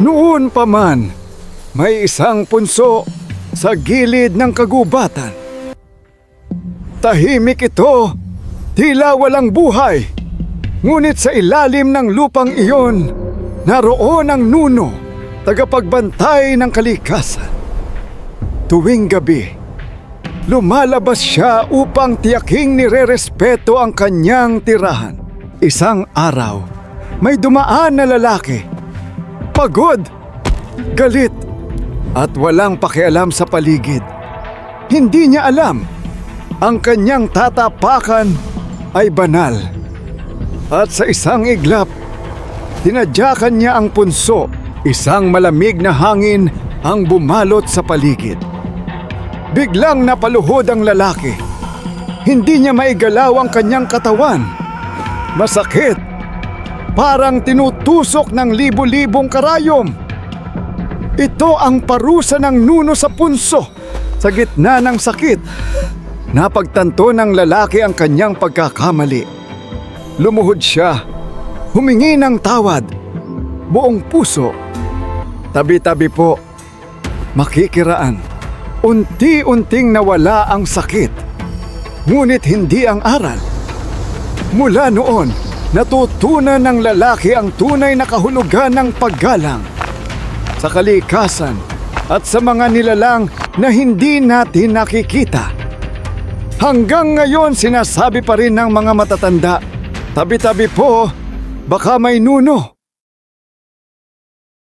Noon pa man, may isang punso sa gilid ng kagubatan. Tahimik ito, tila walang buhay. Ngunit sa ilalim ng lupang iyon, naroon ang nuno, tagapagbantay ng kalikasan. Tuwing gabi, lumalabas siya upang tiyaking nirerespeto ang kanyang tirahan. Isang araw, may dumaan na lalaki. Pagod, galit, at walang pakialam sa paligid. Hindi niya alam, ang kanyang tatapakan ay banal. At sa isang iglap, tinadyakan niya ang punso. Isang malamig na hangin ang bumalot sa paligid. Biglang napaluhod ang lalaki. Hindi niya maigalaw ang kanyang katawan. Masakit. Parang tinutusok ng libo-libong karayom. Ito ang parusa ng nuno sa punso. Sa gitna ng sakit, napagtanto ng lalaki ang kanyang pagkakamali. Lumuhod siya. Humingi ng tawad. Buong puso. Tabi-tabi po. Makikiraan. Unti-unting nawala ang sakit. Ngunit hindi ang aral. Mula noon, natutunan ng lalaki ang tunay na kahulugan ng paggalang sa kalikasan at sa mga nilalang na hindi natin nakikita. Hanggang ngayon sinasabi pa rin ng mga matatanda, tabi-tabi po, baka may nuno.